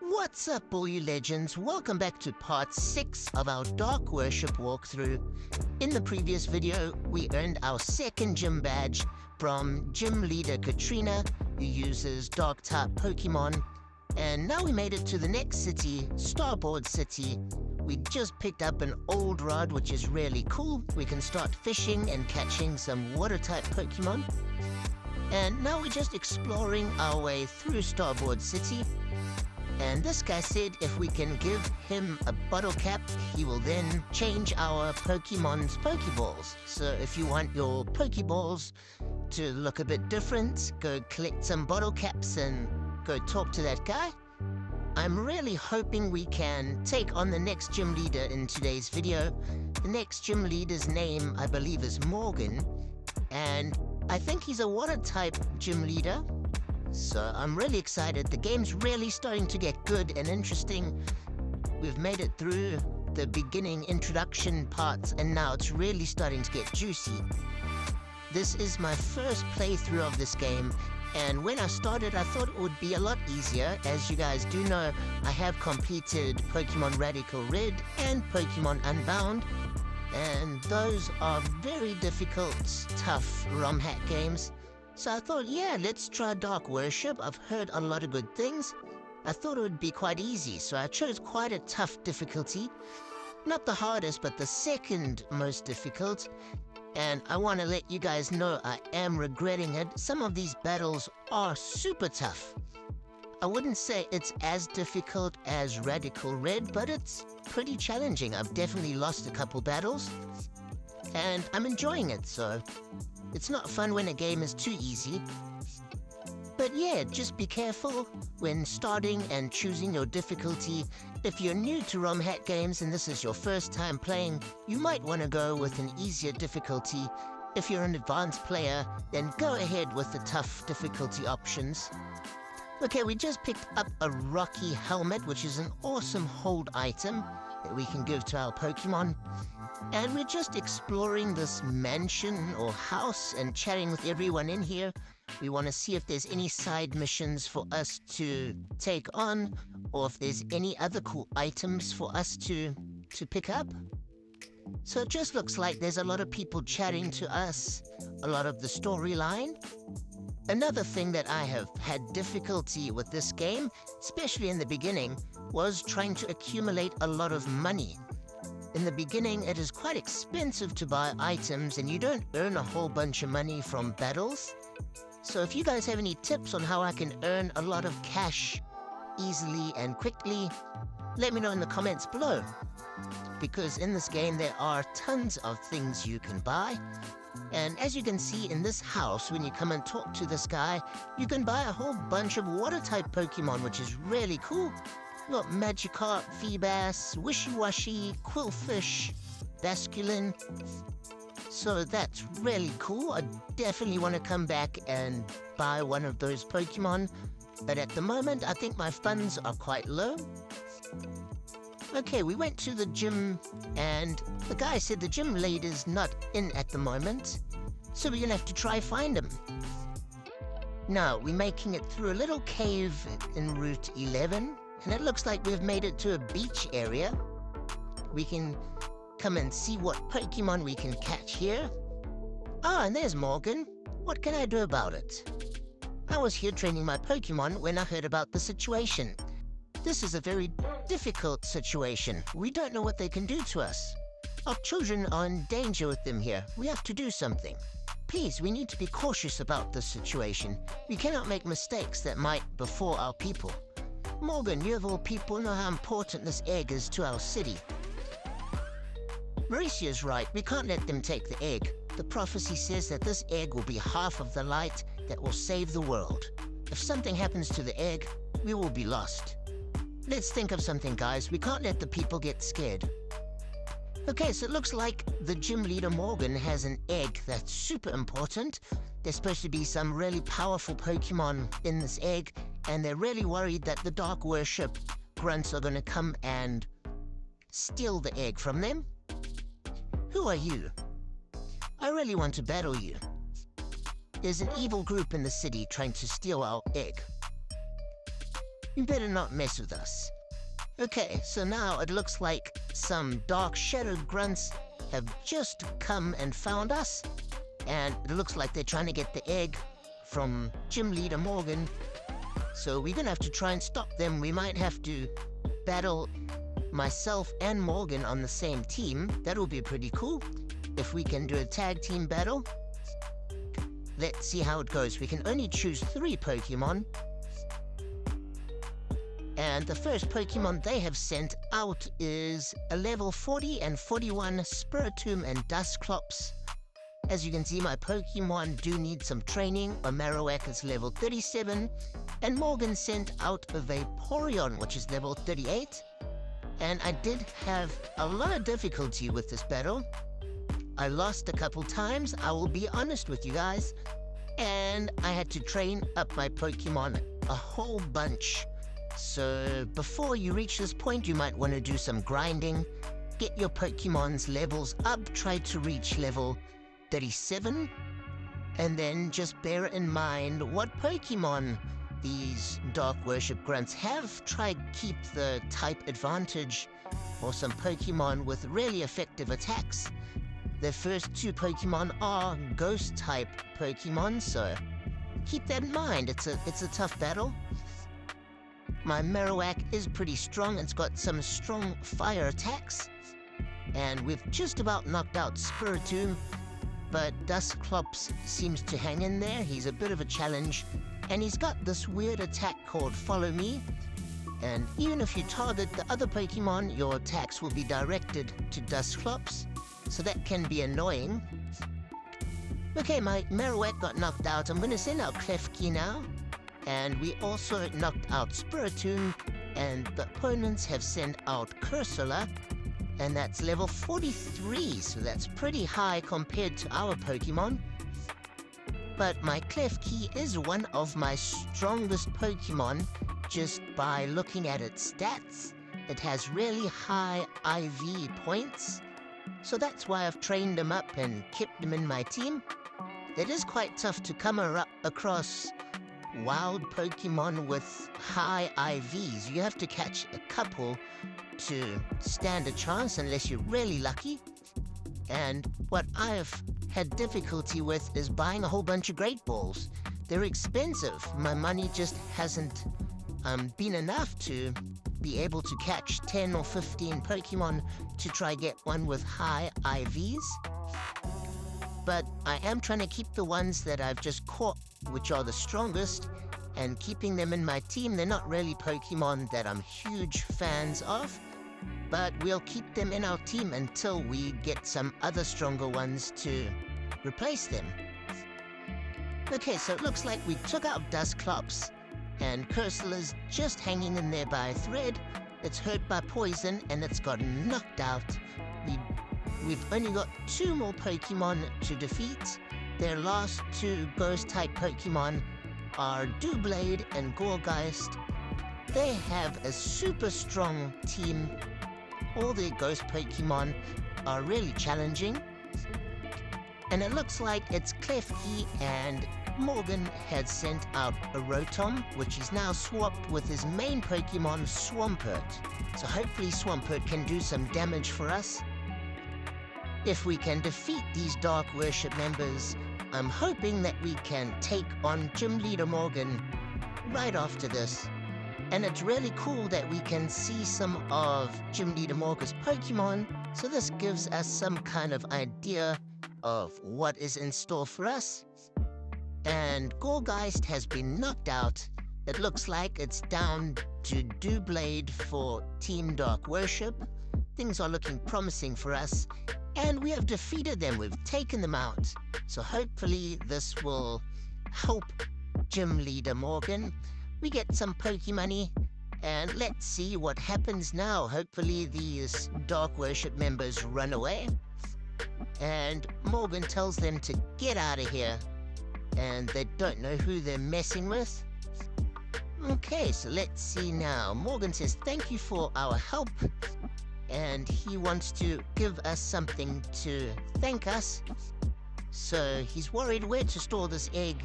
What's up, all you legends? Welcome back to part 6 of our Dark Worship walkthrough. In the previous video, we earned our second gym badge from Gym Leader Katrina, who uses Dark-type Pokemon. And now we made it to the next city, Starboard City. We just picked up an old rod, which is really cool. We can start fishing and catching some water-type Pokemon. And now we're just exploring our way through Starboard City. And this guy said if we can give him a bottle cap, he will then change our Pokemon's Pokeballs. So if you want your Pokeballs to look a bit different, go collect some bottle caps and go talk to that guy. I'm really hoping we can take on the next gym leader in today's video. The next gym leader's name, I believe, is Morgan. And I think he's a water-type gym leader. So I'm really excited. The game's really starting to get good and interesting. We've made it through the beginning introduction parts, and now it's really starting to get juicy. This is my first playthrough of this game, and when I started, I thought it would be a lot easier. As you guys do know, I have completed Pokemon Radical Red and Pokemon Unbound, and those are very difficult, tough ROM hack games. So I thought, yeah, let's try Dark Worship. I've heard a lot of good things. I thought it would be quite easy, so I chose quite a tough difficulty. Not the hardest, but the second most difficult. And I want to let you guys know I am regretting it. Some of these battles are super tough. I wouldn't say it's as difficult as Radical Red, but it's pretty challenging. I've definitely lost a couple battles, and I'm enjoying it, so it's not fun when a game is too easy. But yeah, just be careful when starting and choosing your difficulty. If you're new to ROM hack games and this is your first time playing, you might want to go with an easier difficulty. If you're an advanced player, then go ahead with the tough difficulty options. Okay, we just picked up a Rocky Helmet, which is an awesome hold item that we can give to our Pokemon. And we're just exploring this mansion or house and chatting with everyone in here. We want to see if there's any side missions for us to take on, or if there's any other cool items for us to pick up. So it just looks like there's a lot of people chatting to us, a lot of the storyline. Another thing that I have had difficulty with this game, especially in the beginning, was trying to accumulate a lot of money. In the beginning, it is quite expensive to buy items, and you don't earn a whole bunch of money from battles. So if you guys have any tips on how I can earn a lot of cash easily and quickly, let me know in the comments below. Because in this game, there are tons of things you can buy. And as you can see in this house, when you come and talk to this guy, you can buy a whole bunch of water-type Pokemon, which is really cool. We've got Magikarp, Feebas, Wishy-Washy, Quillfish, Basculin. So that's really cool. I definitely want to come back and buy one of those Pokemon. But at the moment, I think my funds are quite low. Okay, we went to the gym, and the guy said the gym leader's not in at the moment. So we're going to have to try find him. Now, we're making it through a little cave in Route 11. And it looks like we've made it to a beach area. We can come and see what Pokemon we can catch here. Ah, and there's Morgan. What can I do about it? I was here training my Pokemon when I heard about the situation. This is a very difficult situation. We don't know what they can do to us. Our children are in danger with them here. We have to do something. Please, we need to be cautious about this situation. We cannot make mistakes that might befall our people. Morgan, you of all people know how important this egg is to our city. Mauricio's right, we can't let them take the egg. The prophecy says that this egg will be half of the light that will save the world. If something happens to the egg, we will be lost. Let's think of something, guys. We can't let the people get scared. Okay, so it looks like the gym leader Morgan has an egg that's super important. There's supposed to be some really powerful Pokemon in this egg, and they're really worried that the Dark Worship Grunts are going to come and steal the egg from them. Who are you? I really want to battle you. There's an evil group in the city trying to steal our egg. You better not mess with us. Okay, so now it looks like some dark shadow grunts have just come and found us. And it looks like they're trying to get the egg from Gym Leader Morgan. So we're gonna have to try and stop them. We might have to battle myself and Morgan on the same team. That'll be pretty cool if we can do a tag team battle. Let's see how it goes. We can only choose 3 Pokemon. And the first Pokemon they have sent out is a level 40 and 41 Spiritomb and Dusclops. As you can see, my Pokemon do need some training. A Marowak is level 37, and Morgan sent out a Vaporeon, which is level 38. And I did have a lot of difficulty with this battle. I lost a couple times, I will be honest with you guys. And I had to train up my Pokemon a whole bunch. So before you reach this point, you might want to do some grinding. Get your Pokemon's levels up, try to reach level 37. And then just bear in mind what Pokemon these Dark Worship Grunts have. Try keep the type advantage for some Pokemon with really effective attacks. The first 2 Pokemon are Ghost-type Pokemon, so keep that in mind. It's a tough battle. My Marowak is pretty strong. It's got some strong fire attacks. And we've just about knocked out Spiritomb, but Dusclops seems to hang in there. He's a bit of a challenge. And he's got this weird attack called Follow Me. And even if you target the other Pokemon, your attacks will be directed to Dusclops. So that can be annoying. Okay, my Marowak got knocked out. I'm going to send out Klefki now. And we also knocked out Spiritomb. And the opponents have sent out Cursula. And that's level 43. So that's pretty high compared to our Pokemon. But my Klefki is one of my strongest Pokemon just by looking at its stats. It has really high IV points. So that's why I've trained him up and kept him in my team. It is quite tough to come across wild Pokemon with high IVs. You have to catch a couple to stand a chance unless you're really lucky. And what I've had difficulty with is buying a whole bunch of Great Balls. They're expensive. My money just hasn't been enough to be able to catch 10 or 15 Pokemon to try get one with high IVs. But I am trying to keep the ones that I've just caught, which are the strongest, and keeping them in my team. They're not really Pokemon that I'm huge fans of, but we'll keep them in our team until we get some other stronger ones to replace them. Okay, so it looks like we took out Dusclops, and Cursula's just hanging in there by a thread. It's hurt by poison, and it's gotten knocked out. We've only got 2 more Pokemon to defeat. Their last 2 Ghost-type Pokemon are Doublade and Gourgeist. They have a super strong team. All their Ghost Pokemon are really challenging. And it looks like it's Klefki and Morgan had sent out a Rotom, which is now swapped with his main Pokemon, Swampert. So hopefully Swampert can do some damage for us. If we can defeat these Dark Worship members, I'm hoping that we can take on Gym Leader Morgan right after this. And it's really cool that we can see some of Gym Leader Morgan's Pokemon, so this gives us some kind of idea of what is in store for us. And Gourgeist has been knocked out. It looks like it's down to Doublade for Team Dark Worship. Things are looking promising for us. And we have defeated them. We've taken them out. So hopefully this will help Gym Leader Morgan. We get some Pokemoney. And let's see what happens now. Hopefully these Dark Worship members run away. And Morgan tells them to get out of here. And they don't know who they're messing with. Okay, so let's see now. Morgan says thank you for our help. And he wants to give us something to thank us. So he's worried where to store this egg,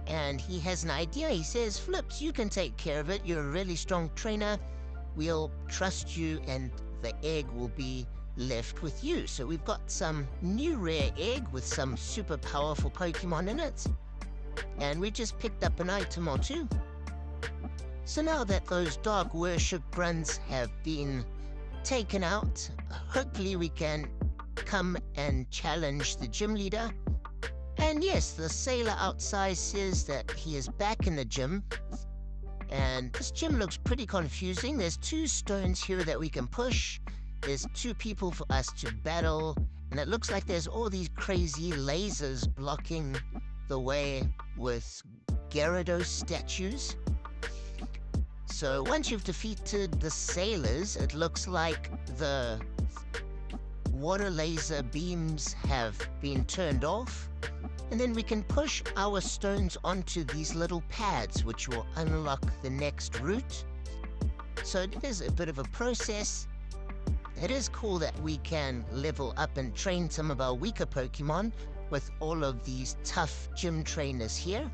and he has an idea. He says, Flips, you can take care of it. You're a really strong trainer. We'll trust you, and the egg will be left with you. So we've got some new rare egg with some super powerful Pokemon in it. And we just picked up an item or two. So now that those Dark Worship Grunts have been taken out, hopefully we can come and challenge the gym leader. And yes, the sailor outside says that he is back in the gym. And this gym looks pretty confusing. There's 2 stones here that we can push. There's 2 people for us to battle. And it looks like there's all these crazy lasers blocking the way with Gyarados statues. So once you've defeated the sailors, it looks like the water laser beams have been turned off. And then we can push our stones onto these little pads, which will unlock the next route. So it is a bit of a process. It is cool that we can level up and train some of our weaker Pokemon with all of these tough gym trainers here.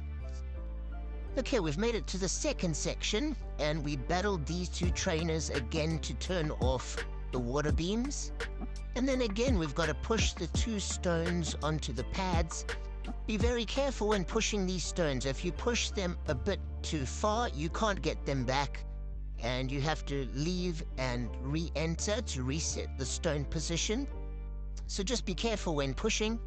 Okay, we've made it to the second section, and we battled these 2 trainers again to turn off the water beams. And then again, we've got to push the 2 stones onto the pads. Be very careful when pushing these stones. If you push them a bit too far, you can't get them back, and you have to leave and re-enter to reset the stone position. So just be careful when pushing.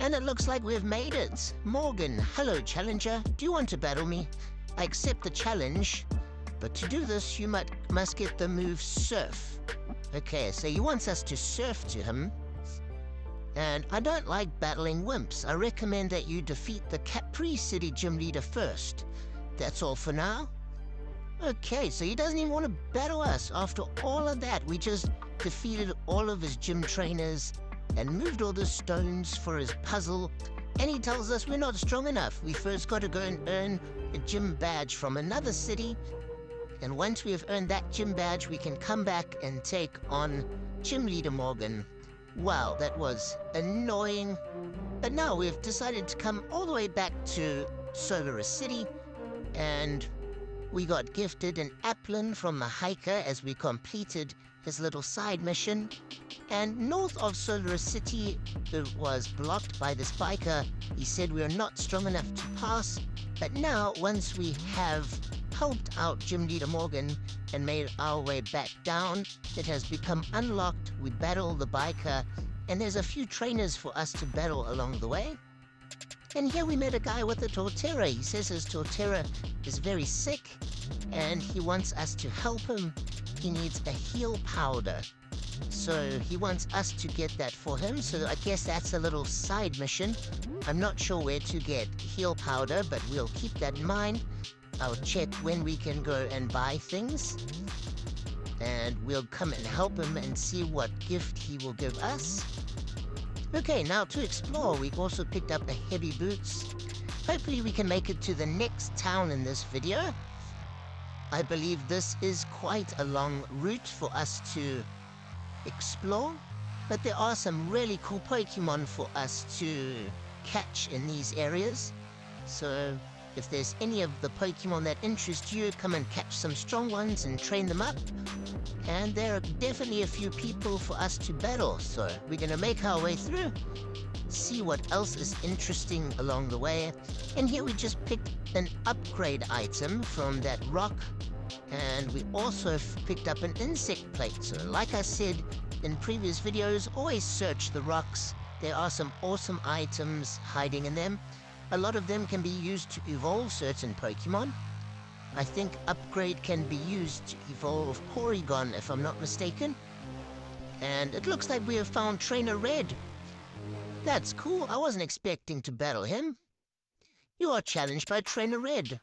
And it looks like we've made it. Morgan, hello challenger. Do you want to battle me? I accept the challenge, but to do this you must get the move Surf. Okay, so he wants us to surf to him. And I don't like battling wimps. I recommend that you defeat the Capri City gym leader first. That's all for now. Okay, so he doesn't even want to battle us. After all of that, we just defeated all of his gym trainers and moved all the stones for his puzzle. And he tells us we're not strong enough. We first got to go and earn a gym badge from another city. And once we have earned that gym badge, we can come back and take on Gym Leader Morgan. Wow, that was annoying. But now we've decided to come all the way back to Solar City, and we got gifted an Applin from the hiker as we completed his little side mission. And north of Solar City, it was blocked by this biker. He said we are not strong enough to pass. But now, once we have helped out Gym Leader Morgan and made our way back down, it has become unlocked. We battle the biker, and there's a few trainers for us to battle along the way. And here we met a guy with a Torterra. He says his Torterra is very sick, and he wants us to help him. He needs a heal powder. So he wants us to get that for him, so I guess that's a little side mission. I'm not sure where to get heal powder, but we'll keep that in mind. I'll check when we can go and buy things, and we'll come and help him and see what gift he will give us. Okay, now to explore, we've also picked up a heavy boots. Hopefully we can make it to the next town in this video. I believe this is quite a long route for us to explore, but there are some really cool Pokemon for us to catch in these areas. So if there's any of the Pokemon that interest you, come and catch some strong ones and train them up. And there are definitely a few people for us to battle, so we're gonna make our way through, see what else is interesting along the way. And here we just picked an upgrade item from that rock, and we also picked up an insect plate. So like I said in previous videos, always search the rocks. There are some awesome items hiding in them. A lot of them can be used to evolve certain Pokemon. I think upgrade can be used to evolve Porygon, if I'm not mistaken. And it looks like we have found Trainer Red. That's cool. I wasn't expecting to battle him. You are challenged by Trainer Red.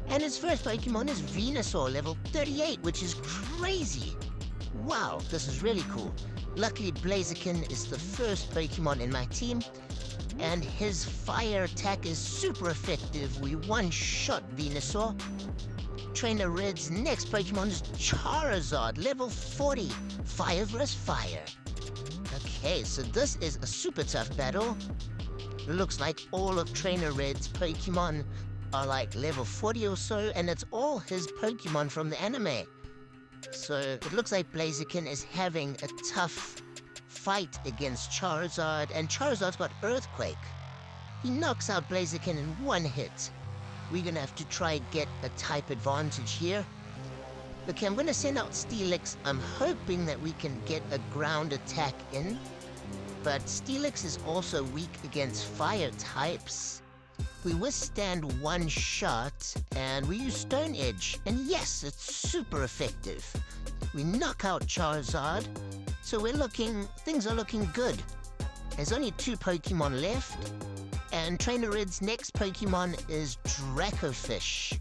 And his first Pokemon is Venusaur, level 38, which is crazy. Wow, this is really cool. Luckily, Blaziken is the first Pokemon in my team, and his fire attack is super effective. We one-shot Venusaur. Trainer Red's next Pokemon is Charizard, level 40, fire versus fire. Okay, so this is a super tough battle. It looks like all of Trainer Red's Pokemon are like level 40 or so, and it's all his Pokemon from the anime. So it looks like Blaziken is having a tough fight against Charizard, and Charizard's got Earthquake. He knocks out Blaziken in one hit. We're gonna have to try and get a type advantage here. Okay, I'm gonna send out Steelix. I'm hoping that we can get a ground attack in, but Steelix is also weak against fire types. We withstand one shot, and we use Stone Edge, and yes, it's super effective. We knock out Charizard, so things are looking good. There's only 2 Pokemon left, and Trainer Red's next Pokemon is Dracofish.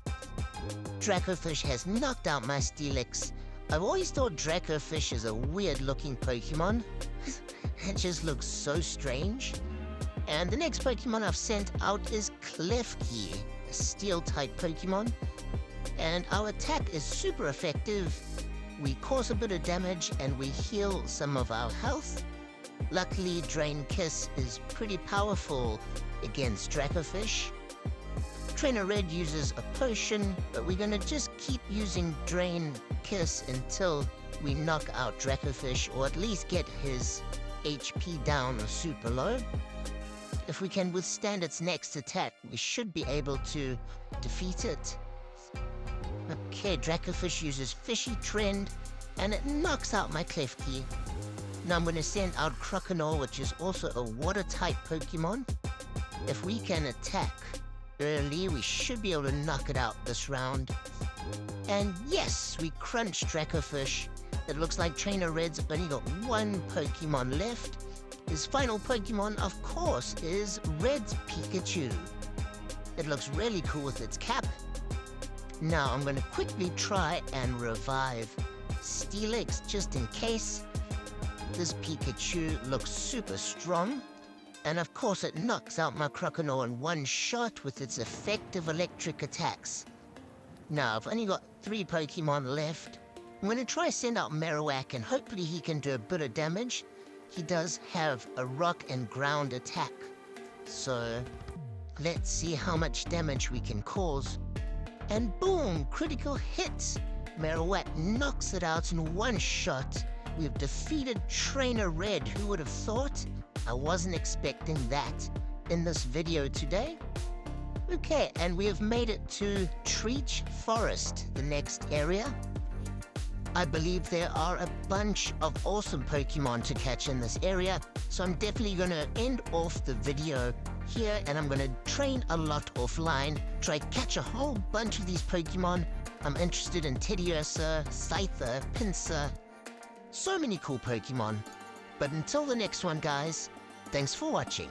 Dracofish has knocked out my Steelix. I've always thought Dracofish is a weird-looking Pokemon. It just looks so strange. And the next Pokemon I've sent out is Klefki, a Steel-type Pokemon. And our attack is super effective. We cause a bit of damage and we heal some of our health. Luckily, Drain Kiss is pretty powerful against Dracofish. Trainer Red uses a potion, but we're gonna just keep using Drain Kiss until we knock out Dracofish, or at least get his HP down super low. If we can withstand its next attack, we should be able to defeat it. Okay, Dracofish uses Fishy Trend, and it knocks out my Klefki. Now I'm gonna send out Croconaw, which is also a water-type Pokemon. If we can attack early, we should be able to knock it out this round. And yes, we crunched Dracofish. It looks like Trainer Red's only got 1 Pokemon left. His final Pokemon, of course, is Red's Pikachu. It looks really cool with its cap. Now I'm gonna quickly try and revive Steelix just in case. This Pikachu looks super strong. And of course it knocks out my Croconaw in one shot with its effective electric attacks. Now I've only got 3 Pokemon left. I'm gonna try send out Marowak and hopefully he can do a bit of damage. He does have a rock and ground attack. So let's see how much damage we can cause. And boom, critical hit. Marowak knocks it out in one shot. We've defeated Trainer Red. Who would have thought? I wasn't expecting that in this video today. Okay, and we have made it to Treach Forest, the next area. I believe there are a bunch of awesome Pokemon to catch in this area, so I'm definitely going to end off the video here, and I'm going to train a lot offline, try to catch a whole bunch of these Pokemon. I'm interested in Teddiursa, Scyther, Pinsir, so many cool Pokemon. But until the next one, guys, thanks for watching.